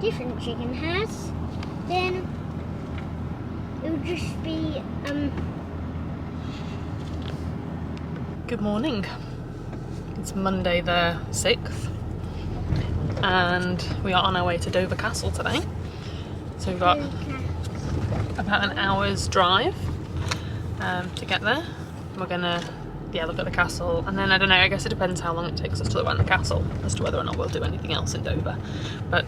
different chicken has, then it would just be Good morning. It's Monday the 6th and we are on our way to Dover Castle today. So we've got about an hour's drive to get there. We're gonna look at the castle, and then I don't know, I guess it depends how long it takes us to look around the castle as to whether or not we'll do anything else in Dover. But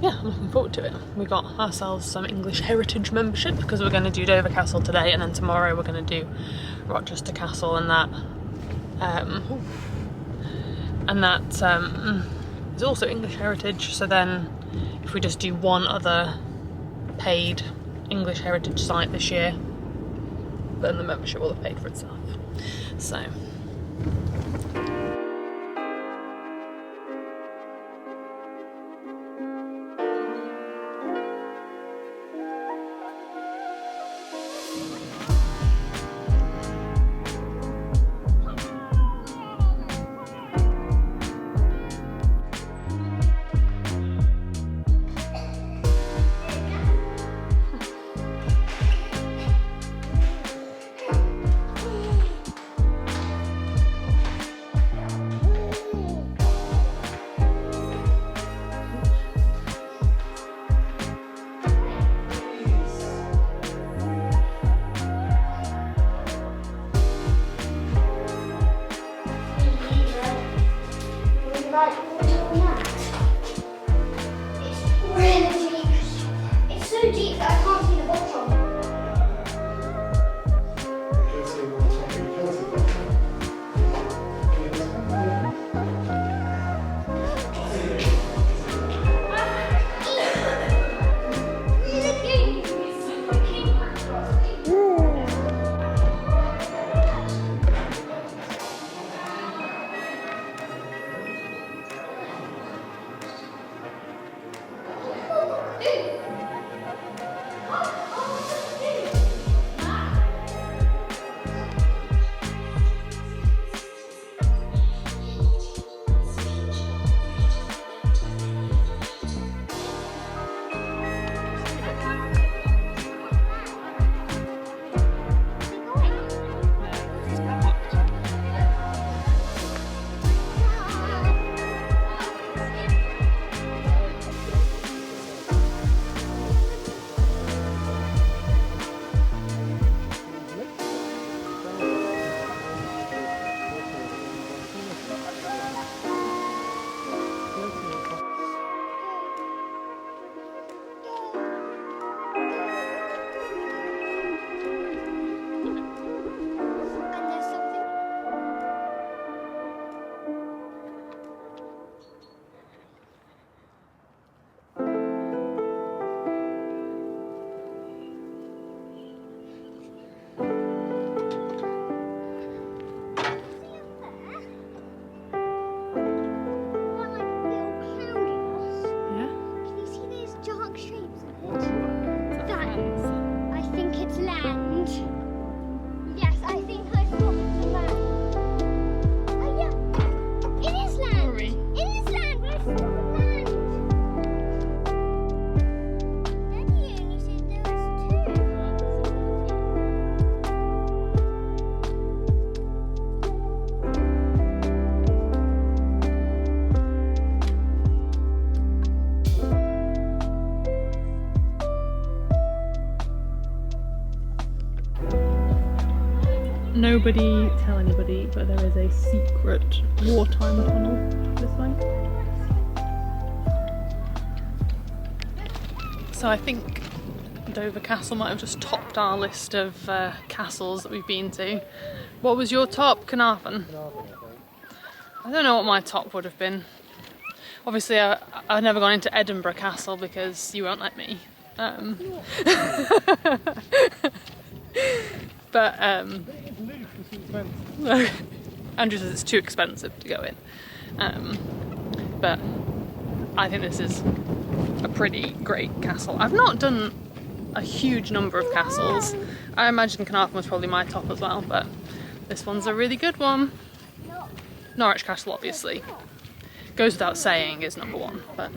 yeah, I'm looking forward to it. We got ourselves some English Heritage membership because we're going to do Dover Castle today, and then tomorrow we're going to do Rochester Castle, and that is also English Heritage. So then if we just do one other paid English Heritage site this year, then the membership will have paid for itself. So it's so deep that I can't see the bottom. nobody tell anybody, but there is a secret wartime tunnel this way. So I think Dover Castle might have just topped our list of castles that we've been to. What was your top, Carnarvon? I don't know what my top would have been. Obviously I've never gone into Edinburgh Castle because you won't let me. But Andrew says it's too expensive to go in. But I think this is a pretty great castle. I've not done a huge number of castles. I imagine Carnarvon was probably my top as well, but this one's a really good one. Norwich Castle, obviously. Goes without saying is number one, but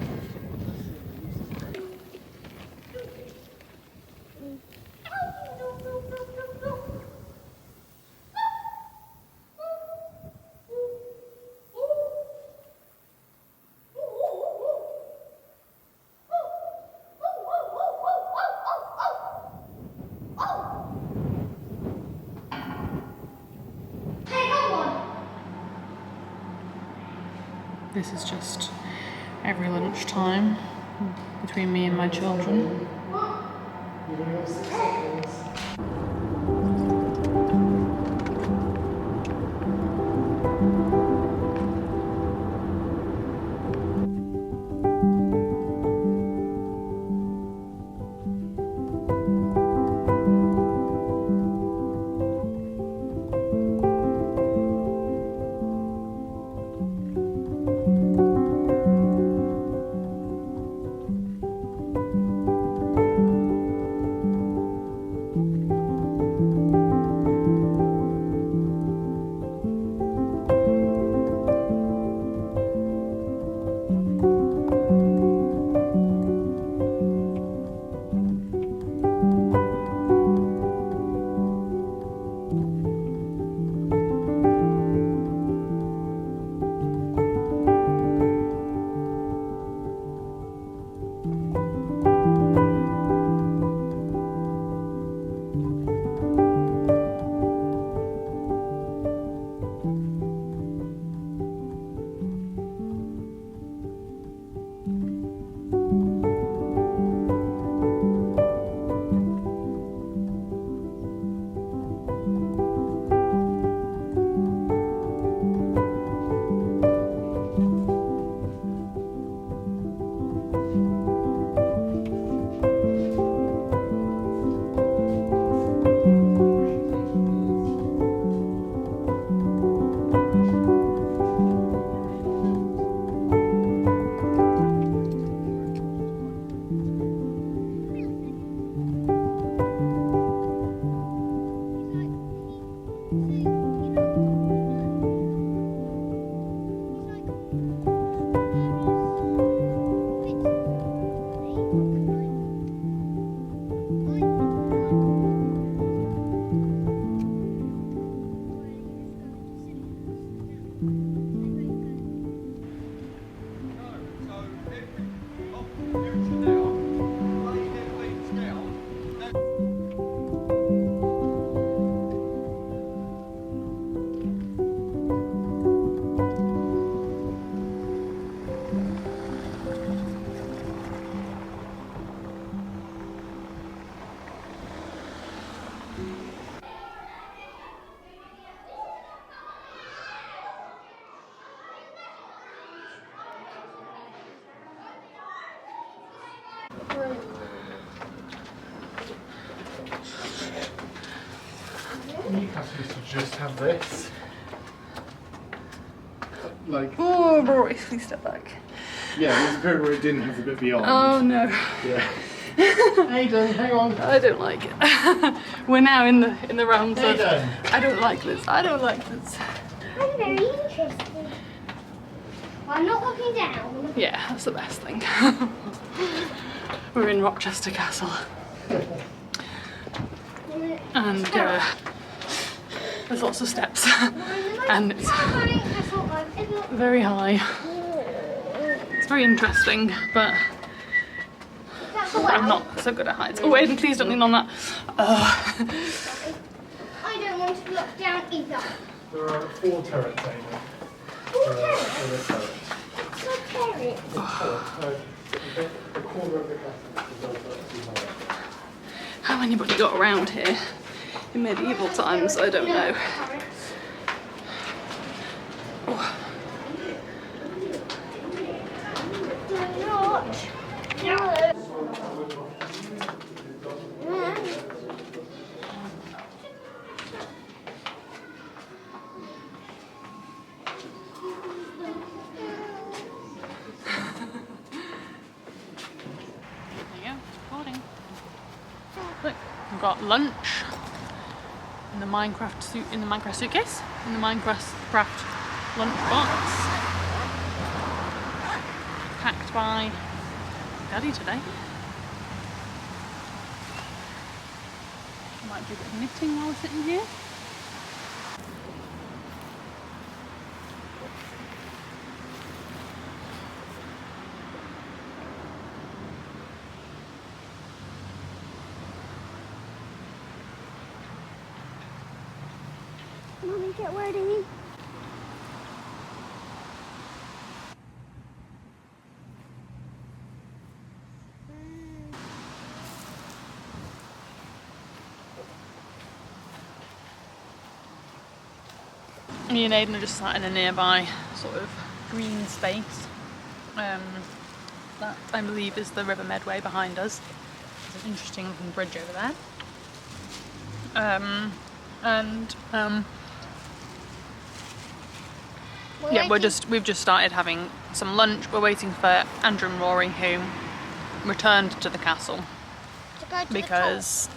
this is just every lunchtime between me and my children. Newcastle used to just have this. Like, oh, Rory, please step back. yeah, there's a period where it didn't have the bit beyond. Oh no. Yeah. Hayden, hang on. I don't like it. We're now in the realms of Hayden. I don't like this. I don't like this. I'm very interested. I'm not looking down. Yeah, that's the best thing. We're in Rochester Castle. And there's lots of steps. And it's very high. It's very interesting, but I'm not so good at heights. Oh, Aiden, please don't lean on that. I don't want to look down either. There are 4 turrets, Hayden. 4 turrets? For the turret. What's a turret? The corner of the castle is over 2 high. How anybody got around here in medieval times, I don't know. Oh. Look, we've got lunch in the Minecraft suitcase, in the Minecraft lunch box. packed by Daddy today. Might do a bit of knitting while we're sitting here. Mommy, get ready. Me and Aidan are just sat in a nearby sort of green space. That I believe is the River Medway behind us. There's an interesting looking bridge over there. Yeah, we've just started having some lunch. We're waiting for Andrew and Rory, who returned to the castle because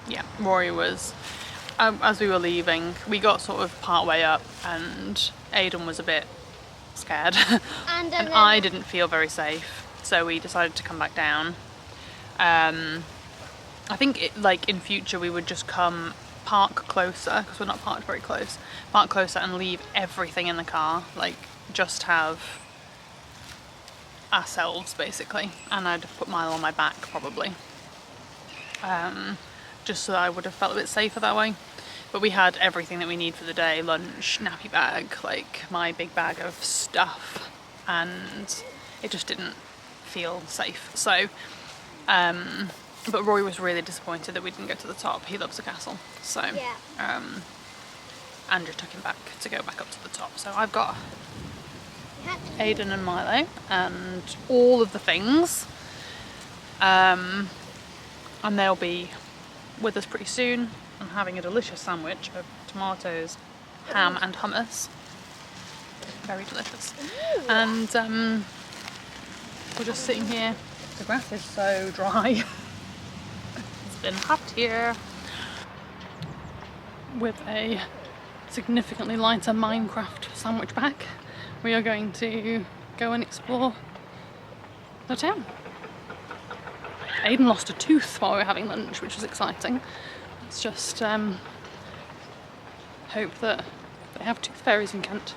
yeah, Rory was as we were leaving, we got sort of part way up and Aidan was a bit scared and I didn't feel very safe, so we decided to come back down. I think like in future we would just park closer, because we're not parked very close, park closer and leave everything in the car, like just have ourselves basically, and I'd have put Milo on my back probably, just so I would have felt a bit safer that way. But we had everything that we need for the day, lunch, nappy bag, like my big bag of stuff, and it just didn't feel safe. So but Roy was really disappointed that we didn't go to the top. He loves the castle, so yeah. Andrew took him back to go back up to the top. So I've got Aidan and Milo and all of the things, and they'll be with us pretty soon. I'm having a delicious sandwich of tomatoes, ham and hummus. Very delicious. And we're just sitting here. The grass is so dry. It's been hot here. With a significantly lighter Minecraft sandwich bag, we are going to go and explore the town. Aidan lost a tooth while we were having lunch, which was exciting. Let's just hope that they have tooth fairies in Kent.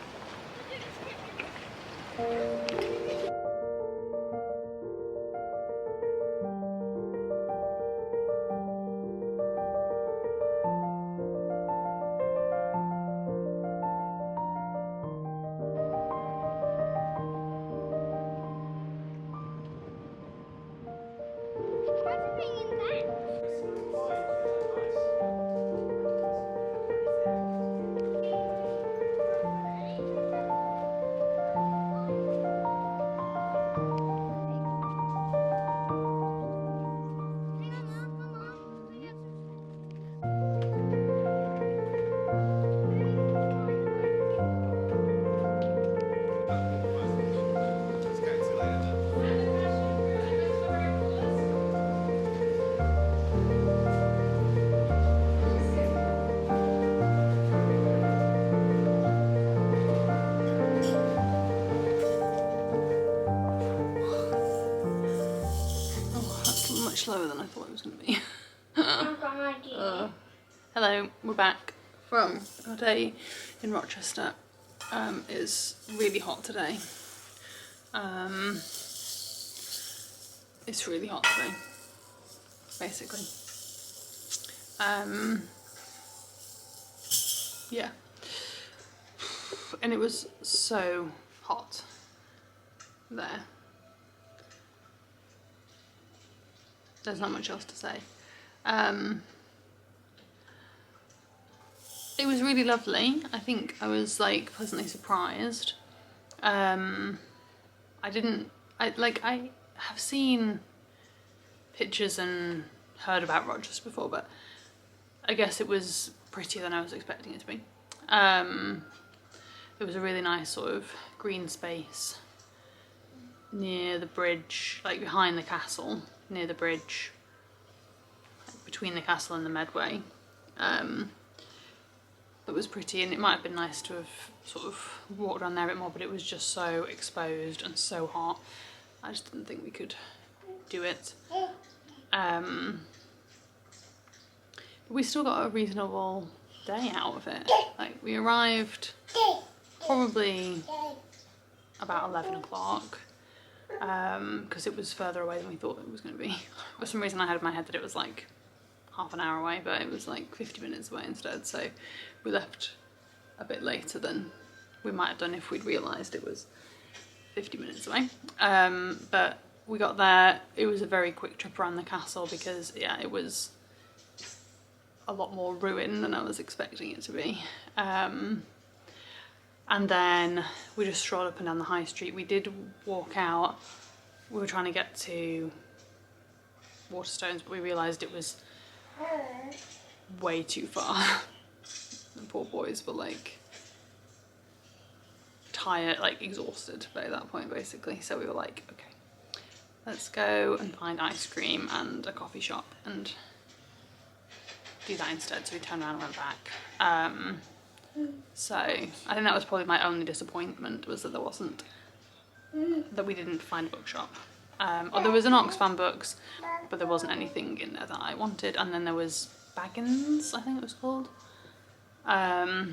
Slower than I thought it was going to be. Hello, we're back from our day in Rochester. It's really hot today. It's really hot today, basically. Yeah. And it was so hot there. There's not much else to say. It was really lovely. I think I was like pleasantly surprised. I have seen pictures and heard about Rochester before, but I guess it was prettier than I was expecting it to be. There was a really nice sort of green space near the bridge, like behind the castle, near the bridge, like between the castle and the Medway. That was pretty, and it might have been nice to have sort of walked around there a bit more, but it was just so exposed and so hot. I just didn't think we could do it. We still got a reasonable day out of it. Like, we arrived probably about 11 o'clock because it was further away than we thought it was going to be. For some reason I had in my head that it was like half an hour away, but it was like 50 minutes away instead, so we left a bit later than we might have done if we'd realised it was 50 minutes away. But we got there. It was a very quick trip around the castle because, yeah, it was a lot more ruin than I was expecting it to be. And then we just strolled up and down the high street. We did walk out. We were trying to get to Waterstones, but we realised it was way too far. The poor boys were like tired, like exhausted by that point basically. So we were like, okay, let's go and find ice cream and a coffee shop and do that instead. So we turned around and went back. So I think that was probably my only disappointment, was that that we didn't find a bookshop. Or there was an Oxfam Books, but there wasn't anything in there that I wanted. And then there was Baggins, I think it was called. But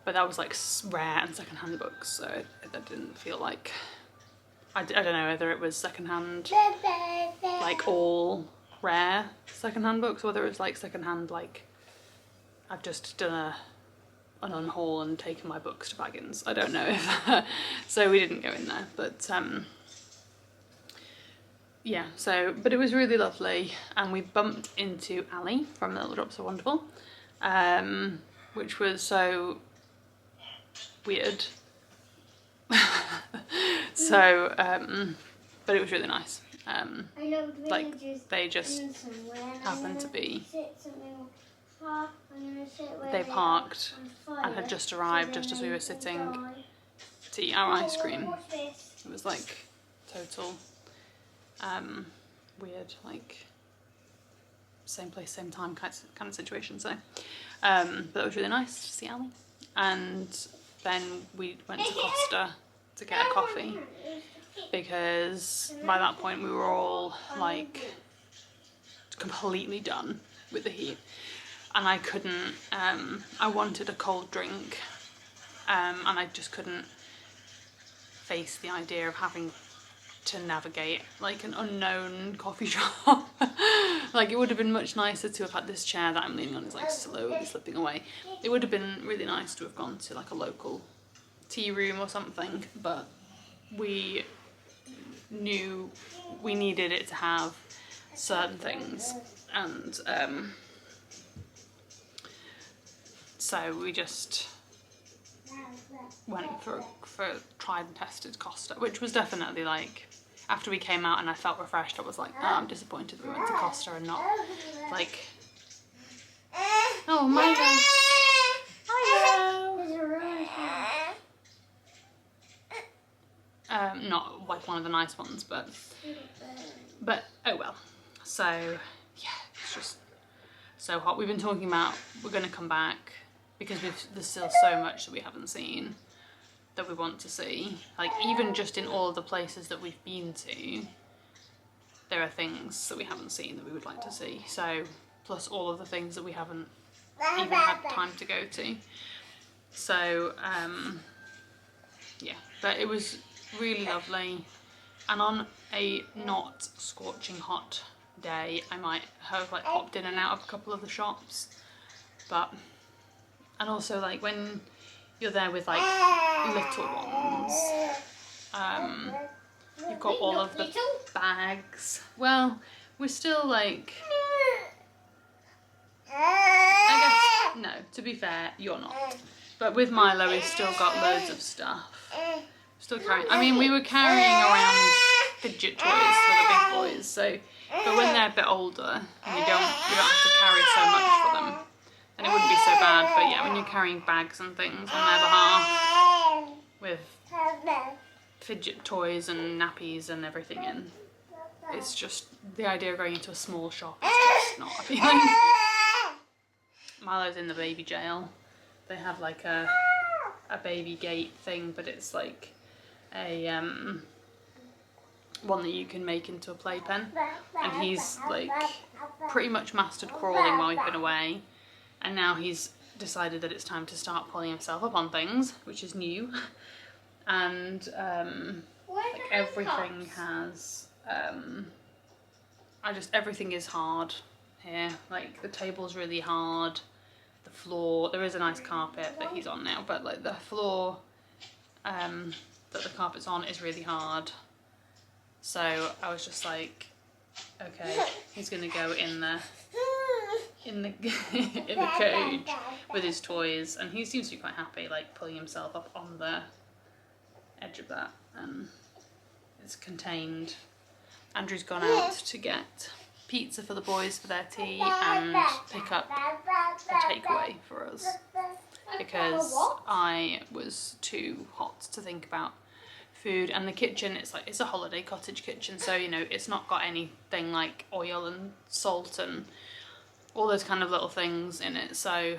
that was like rare and secondhand books, so that didn't feel like, I don't know whether it was secondhand, like all rare secondhand books, or whether it was like secondhand, like I've just done an unhaul and taken my books to Baggins. I don't know if, so we didn't go in there, but yeah, so, but it was really lovely, and we bumped into Ali from Little Drops Are Wonderful, which was so weird. So, but it was really nice. Like, they just happened to be, they parked and had just arrived just as we were sitting to eat our ice cream. It was like total weird, like same place, same time kind of situation. So, but it was really nice to see Ali. And then we went to Costa to get a coffee, because by that point we were all like completely done with the heat, and I couldn't, I wanted a cold drink, and I just couldn't face the idea of having to navigate like an unknown coffee shop. Like, it would have been much nicer to have had this chair that I'm leaning on is like slowly slipping away. It would have been really nice to have gone to like a local tea room or something, but we knew we needed it to have certain things, and so we just went for tried and tested Costa, which was definitely like, after we came out and I felt refreshed, I was like, oh, I'm disappointed we went to Costa and not like, oh my god, hello, not like one of the nice ones, but oh well. So yeah, it's just so hot. We've been talking about we're going to come back because there's still so much that we haven't seen that we want to see. Like, even just in all of the places that we've been to, there are things that we haven't seen that we would like to see. So, plus all of the things that we haven't even had time to go to. So, yeah, but it was really lovely. And on a not scorching hot day, I might have like popped in and out of a couple of the shops. But, and also like when you're there with like little ones, you've got all of the bags. Well, we're still like, I guess, no, to be fair, you're not. But with Milo, we've still got loads of stuff. Still carrying, I mean, we were carrying around fidget toys for the big boys, so, but when they're a bit older and you don't have to carry so much for them, then it wouldn't be so bad. But yeah, when you're carrying bags and things on their behalf with fidget toys and nappies and everything in, it's just, the idea of going into a small shop is just not appealing. Milo's in the baby jail. They have like a baby gate thing, but it's like a one that you can make into a playpen, and he's like pretty much mastered crawling while we've been away, and now he's decided that it's time to start pulling himself up on things, which is new. And like everything has everything is hard here. Like the table's really hard, the floor, there is a nice carpet that he's on now, but like the floor that the carpet's on is really hard. So I was just like, okay, he's gonna go in the in the cage with his toys, and he seems to be quite happy, like pulling himself up on the edge of that. It's contained. Andrew's gone out to get pizza for the boys for their tea and pick up a takeaway for us, because I was too hot to think about food. And the kitchen, it's a holiday cottage kitchen, so you know it's not got anything like oil and salt and all those kind of little things in it, so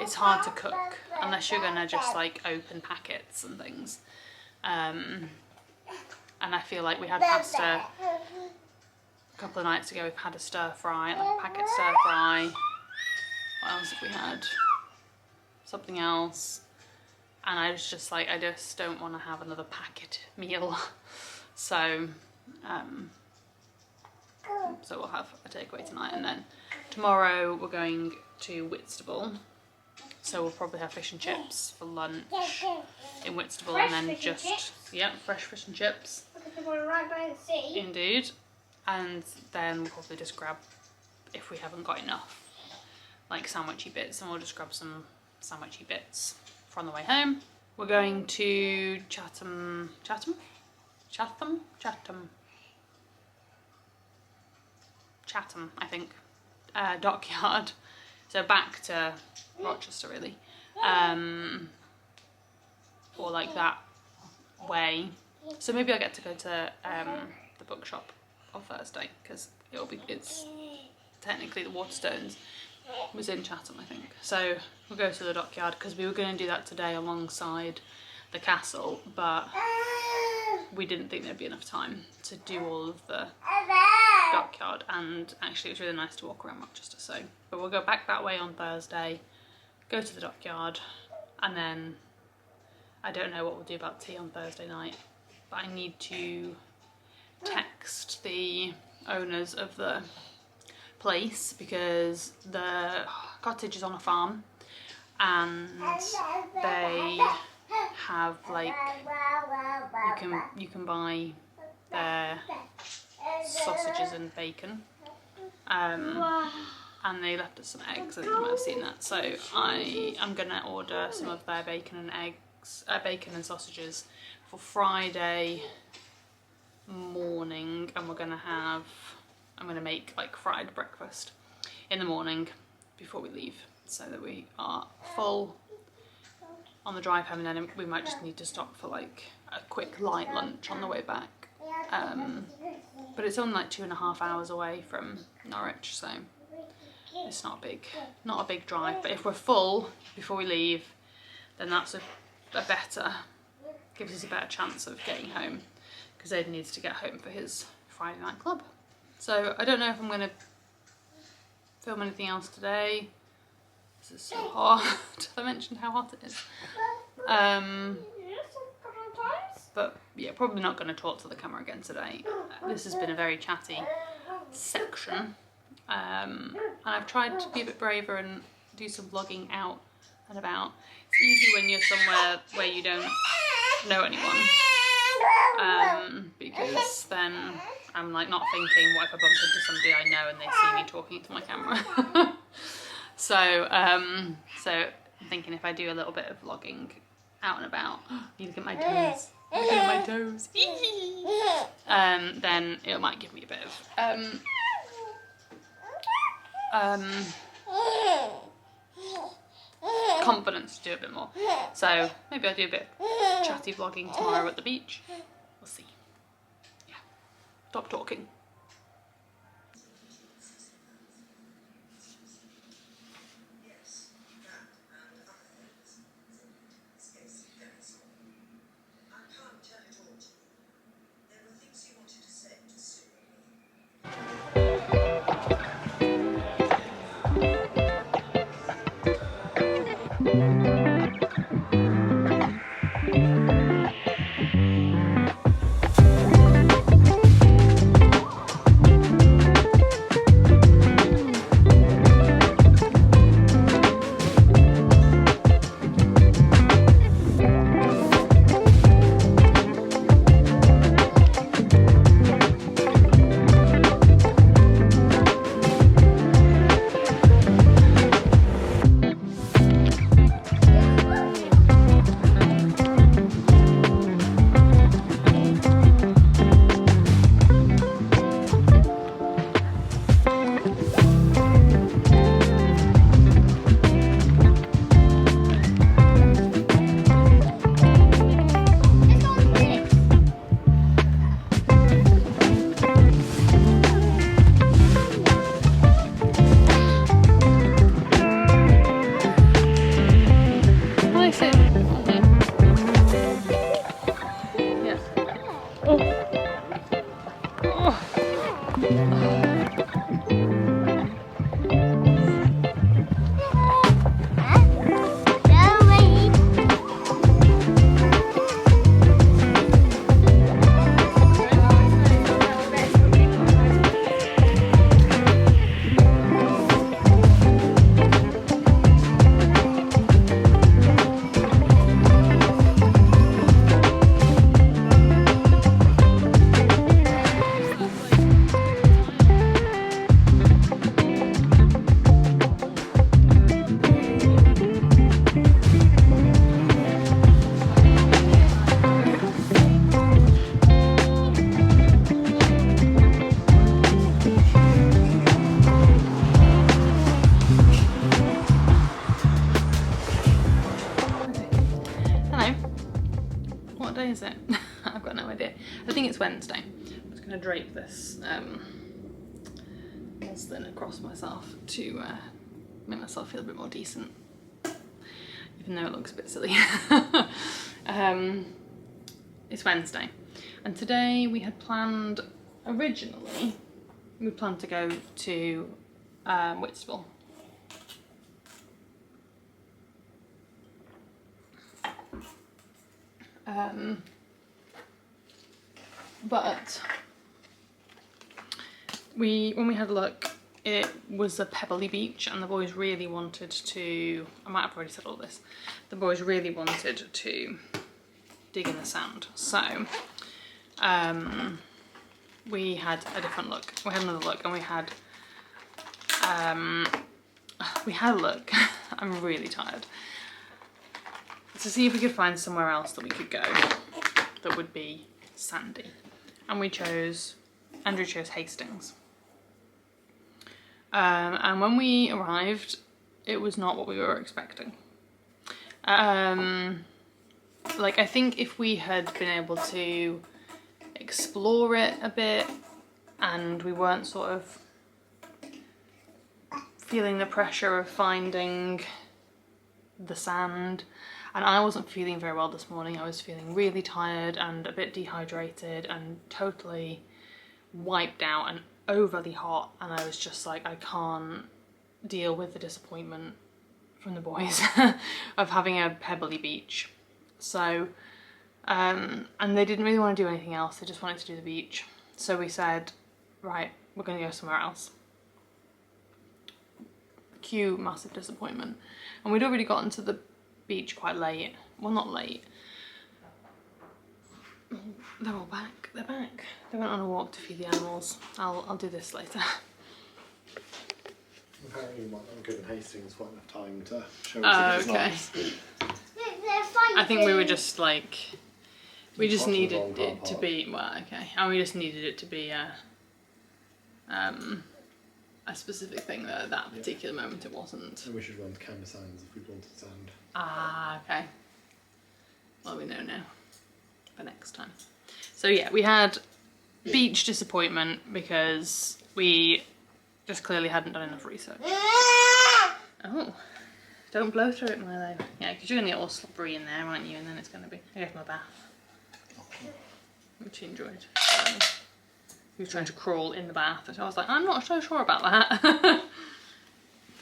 it's hard to cook unless you're gonna just like open packets and things. And I feel like we had pasta a couple of nights ago. We've had a stir fry, like a packet stir fry. What else have we had? Something else. And I was just like, I just don't want to have another packet meal. So we'll have a takeaway tonight, and then tomorrow we're going to Whitstable. So we'll probably have fish and chips for lunch in Whitstable, and then just, yeah, fresh fish and chips. Because we're right by the sea. Indeed. And then we'll probably just grab, if we haven't got enough, like sandwichy bits, and we'll just grab some sandwichy bits for on the way home. We're going to Chatham, I think, dockyard. So back to Rochester really, or like that way. So maybe I'll get to go to the bookshop on Thursday, because it's technically the Waterstones was in Chatham, I think. So we'll go to the dockyard, because we were going to do that today alongside the castle, but we didn't think there'd be enough time to do all of the dockyard, and actually it was really nice to walk around Rochester. So, but we'll go back that way on Thursday, go to the dockyard, and then I don't know what we'll do about tea on Thursday night, but I need to text the owners of the place, because the cottage is on a farm, and they have like, you can buy their sausages and bacon, and they left us some eggs. I think you might have seen that. So I'm gonna order some of their bacon and sausages for Friday morning, and I'm gonna make like fried breakfast in the morning before we leave, so that we are full on the drive home, and then we might just need to stop for like a quick light lunch on the way back. But it's only like 2.5 hours away from Norwich, so it's not a big drive. But if we're full before we leave, then that's gives us a better chance of getting home, because Aiden needs to get home for his Friday night club. So I don't know if I'm going to film anything else today. This is so hot. I mentioned how hot it is. But yeah, probably not going to talk to the camera again today. This has been a very chatty section. And I've tried to be a bit braver and do some vlogging out and about. It's easy when you're somewhere where you don't know anyone. Because then I'm like not thinking, what if I bump into somebody I know and they see me talking to my camera? So I'm thinking if I do a little bit of vlogging out and about, you look at my toes, look at my toes, then it might give me a bit of confidence to do a bit more. So maybe I'll do a bit of chatty vlogging tomorrow at the beach. We'll see. Yeah. Stop talking. What day is it? I've got no idea. I think it's Wednesday. I'm just gonna drape this muslin across myself to make myself feel a bit more decent, even though it looks a bit silly. It's Wednesday, and today we had planned, originally, we planned to go to Whitstable. But when we had a look, it was a pebbly beach, and the boys really wanted to, I might have already said all this, the boys really wanted to dig in the sand. So we had a different look. We had another look, and we had a look, I'm really tired, to see if we could find somewhere else that we could go that would be sandy. And Andrew chose Hastings. And when we arrived, it was not what we were expecting. Like, I think if we had been able to explore it a bit, and we weren't sort of feeling the pressure of finding the sand, and I wasn't feeling very well this morning. I was feeling really tired and a bit dehydrated and totally wiped out and overly hot, and I was just like, I can't deal with the disappointment from the boys of having a pebbly beach. So and they didn't really want to do anything else, they just wanted to do the beach. So we said, right, we're going to go somewhere else. Cue massive disappointment. And we'd already gotten to the beach quite late. Well, not late. They're all back. They're back. They went on a walk to feed the animals. I'll do this later. Apparently you might not have given Hastings quite enough time to show us it was Okay. nice. I think we were just like, we just Got to the needed wrong car it to park. be, well, okay. And we just needed it to be a specific thing that at that particular moment it wasn't. And we should run to Canberra Sands if we wanted sand. Ah, okay. Well, we know now for next time. So yeah, we had beach disappointment because we just clearly hadn't done enough research. Oh, don't blow through it, Milo. Yeah, because you're going to get all slippery in there, aren't you? And then it's going to be... I gave him a bath, which he enjoyed. He was trying to crawl in the bath, so I was like, I'm not so sure about that.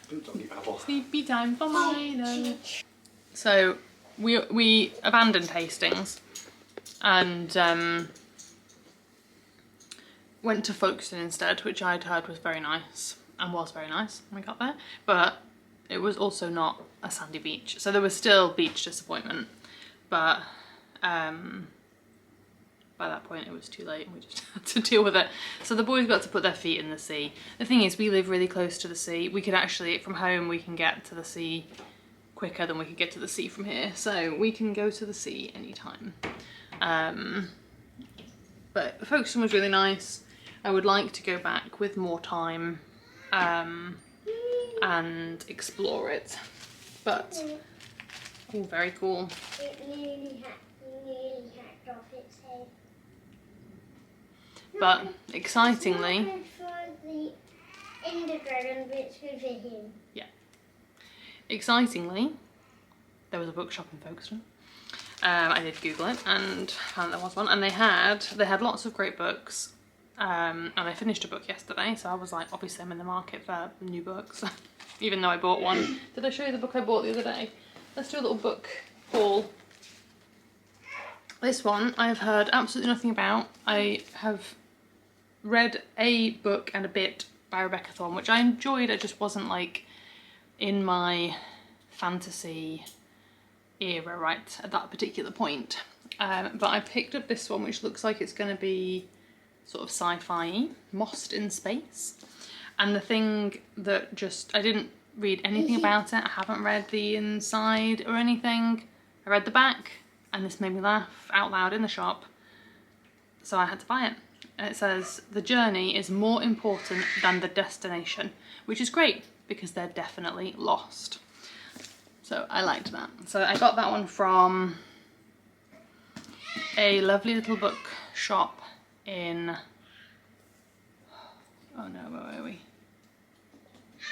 Good doggy paddle. Sleepy time for Milo. So we abandoned Hastings and went to Folkestone instead, which I'd heard was very nice, and was very nice when we got there, but it was also not a sandy beach, so there was still beach disappointment, but by that point it was too late and we just had to deal with it. So the boys got to put their feet in the sea. The thing is, we live really close to the sea. We could actually, from home, we can get to the sea quicker than we could get to the sea from here, so we can go to the sea anytime. But Folkestone was really nice. I would like to go back with more time and explore it, but oh, very cool. It nearly hacked off its head. But excitingly, Not good for the Ender Dragon bits with him. excitingly, there was a bookshop in Folkestone. I did Google it and found there was one, and they had lots of great books. And I finished a book yesterday, so I was like, obviously I'm in the market for new books, even though I bought one. Did I show you the book I bought the other day? Let's do a little book haul. This one I have heard absolutely nothing about. I have read a book and a bit by Rebecca Thorne, which I enjoyed. It just wasn't like in my fantasy era right at that particular point. But I picked up this one, which looks like it's going to be sort of sci-fi, Mossed in Space. And the thing that I didn't read anything about it. I haven't read the inside or anything. I read the back, and this made me laugh out loud in the shop, so I had to buy it. And it says, the journey is more important than the destination, which is great because they're definitely lost. So I liked that. So I got that one from a lovely little book shop in, oh no, where were we?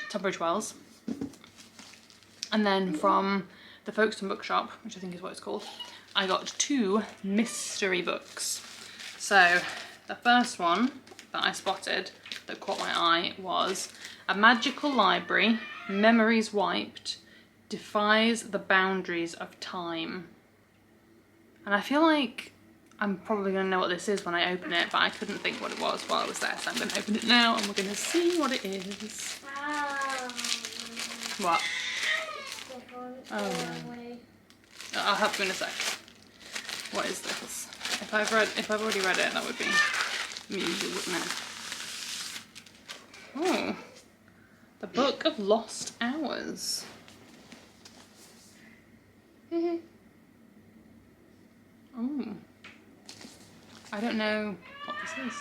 Tunbridge Wells. And then from the Folkestone bookshop, which I think is what it's called, I got 2 mystery books. So the first one that I spotted that caught my eye was A Magical Library, Memories Wiped, Defies the Boundaries of Time. And I feel like I'm probably going to know what this is when I open it, but I couldn't think what it was while I was there, so I'm going to open it now and we're going to see what it is. What? Oh no. I'll help you in a sec. What is this? If I've already read it, that would be amusing, wouldn't it? Oh, The Book of Lost Hours. Oh, I don't know what this is.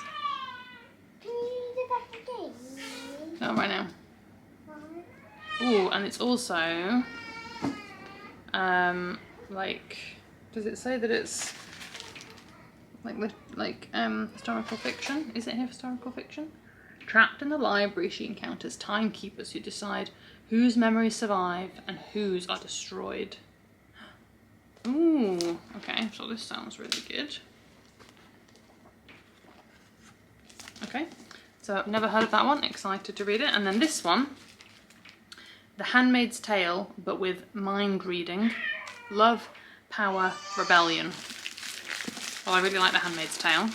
Can you do that again? Not right now. Oh, and it's also like, does it say that it's like historical fiction? Is it historical fiction? Trapped in the library, she encounters timekeepers who decide whose memories survive and whose are destroyed. Ooh, okay, so this sounds really good. Okay, so I've never heard of that one, excited to read it. And then this one, The Handmaid's Tale, but with mind reading, Love, Power, Rebellion. Well, I really like The Handmaid's Tale,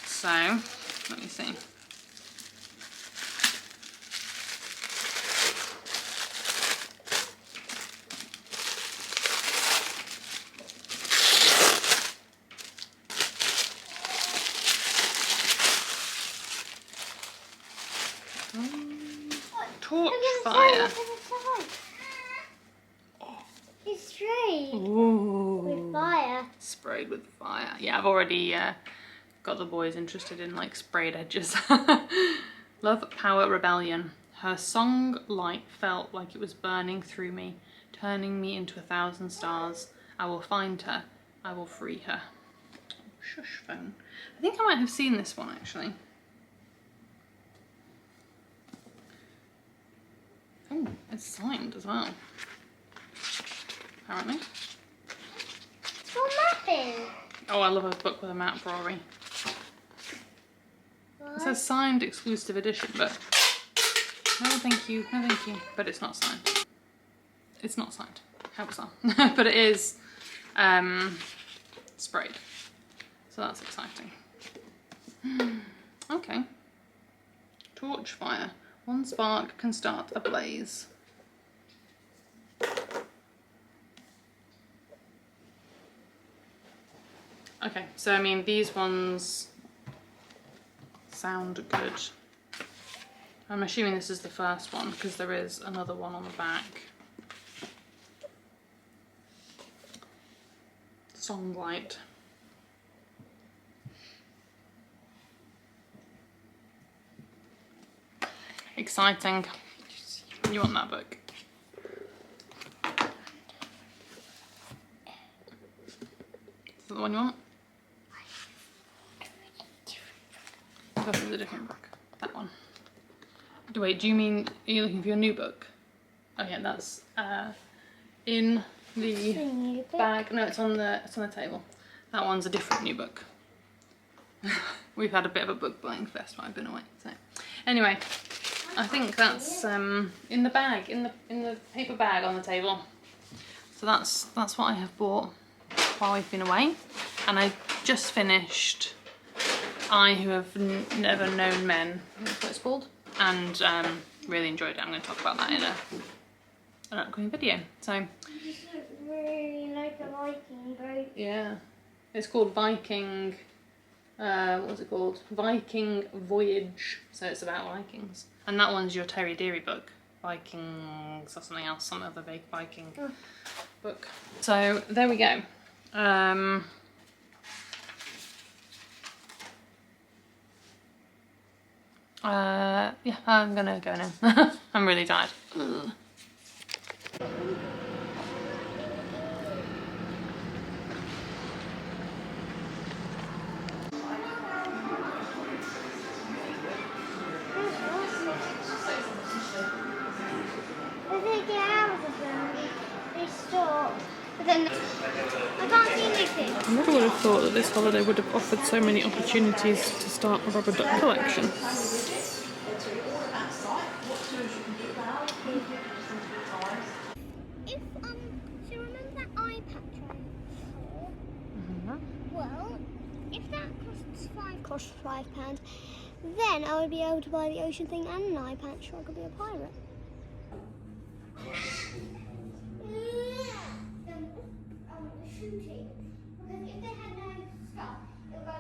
so let me see. Torchfire. It's sprayed Ooh. with fire. Sprayed with fire. Yeah, I've already got the boys interested in like sprayed edges. Love, Power, Rebellion. Her song light felt like it was burning through me, turning me into 1,000 stars. I will find her. I will free her. Shush phone. I think I might have seen this one actually. Oh, it's signed as well. Apparently. It's for mapping. Oh, I love a book with a map, Rory. It says signed exclusive edition, but no thank you, no thank you. But it's not signed. It's not signed. How bizarre. But it is sprayed. So that's exciting. Okay. Torchfire. One spark can start a blaze. Okay, so I mean these ones sound good. I'm assuming this is the first one because there is another one on the back. Songlight. Exciting. You want that book? Is that the one you want? This is a different book. That one. Wait, do you mean, are you looking for your new book? Oh yeah, that's in the bag. No, it's on the table. That one's a different new book. We've had a bit of a book buying fest while I've been away. So anyway, I think that's in the bag, in the paper bag on the table. So that's what I have bought while we've been away. And I just finished I Who Have Never Known Men, that's what it's called, and really enjoyed it. I'm going to talk about that in an upcoming video. So I just really like the Viking boat. yeah, it's called Viking. What was it called? Viking Voyage. So it's about Vikings. And that one's your Terry Deary book, Vikings or something else, some other big Viking book. So there we go. Yeah, I'm gonna go now. I'm really tired. Ugh. Never would have thought that this holiday would have offered so many opportunities to start a rubber duck collection. If so remember that eye patch I saw? Well, if that costs £5, then I would be able to buy the ocean thing and an eye patch, so I could be a pirate. Shooting, because if they had no stuff, it would go.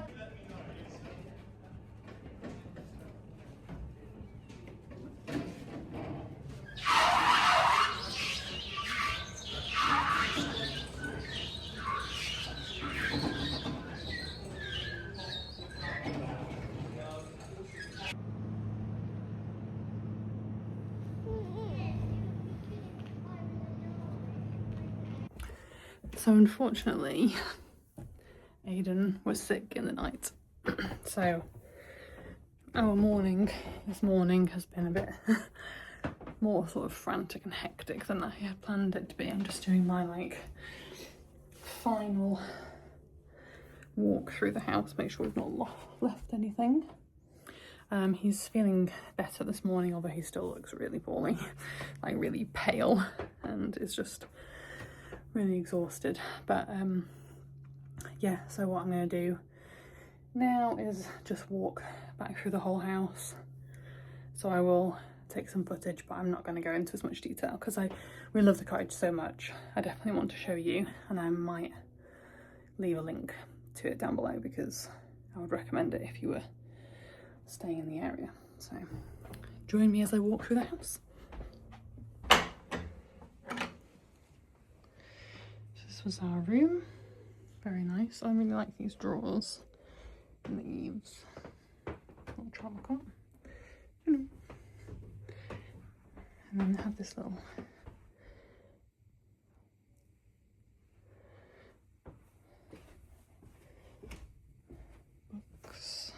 So unfortunately, Aiden was sick in the night. So our morning this morning has been a bit more sort of frantic and hectic than I had planned it to be. I'm just doing my like final walk through the house, make sure we've not left anything. He's feeling better this morning, although he still looks really poorly, like really pale, and is just really exhausted. But yeah, so what I'm going to do now is just walk back through the whole house. So I will take some footage, but I'm not going to go into as much detail because we love the cottage so much. I definitely want to show you, and I might leave a link to it down below because I would recommend it if you were staying in the area. So join me as I walk through the house. This was our room. Very nice. I really like these drawers and the eaves. Not tropical. And then they have this little books.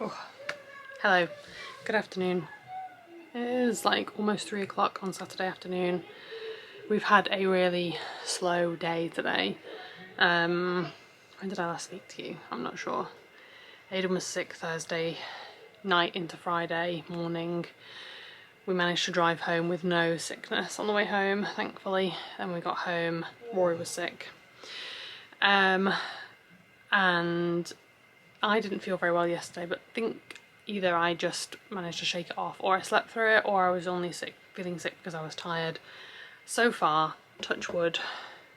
Oh, hello, good afternoon. It is like almost 3 o'clock on Saturday afternoon. We've had a really slow day today. When did I last speak to you? I'm not sure. Aiden was sick Thursday night into Friday morning. We managed to drive home with no sickness on the way home, thankfully. And we got home, Rory was sick. And I didn't feel very well yesterday, but I think either I just managed to shake it off, or I slept through it, or I was only feeling sick because I was tired. So far, touch wood,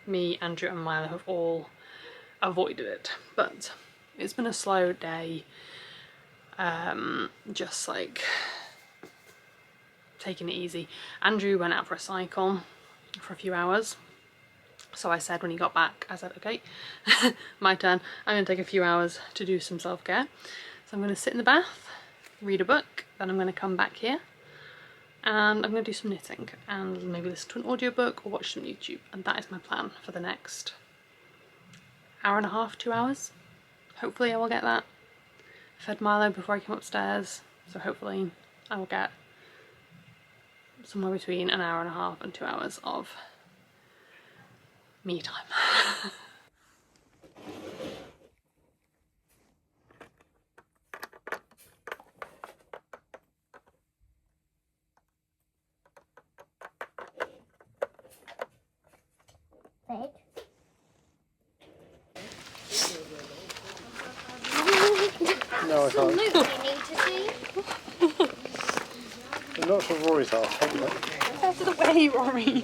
me, Andrew and Milo have all avoided it, but it's been a slow day. Just like taking it easy. Andrew went out for a cycle for a few hours, So I said when he got back, I said, okay, my turn. I'm going to take a few hours to do some self-care. So I'm going to sit in the bath, read a book, then I'm going to come back here and I'm going to do some knitting and maybe listen to an audiobook or watch some YouTube. And that is my plan for the next hour and a half, 2 hours. Hopefully I will get that. I fed Milo before I came upstairs, so hopefully I will get somewhere between an hour and a half and 2 hours of me time. Big. No, I can't. Look, we need to see. I'm not sure Rory's half. Out of the way, Rory!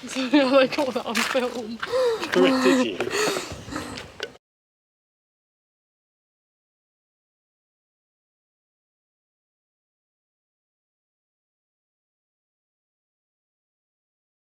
So I caught that on film. Did you?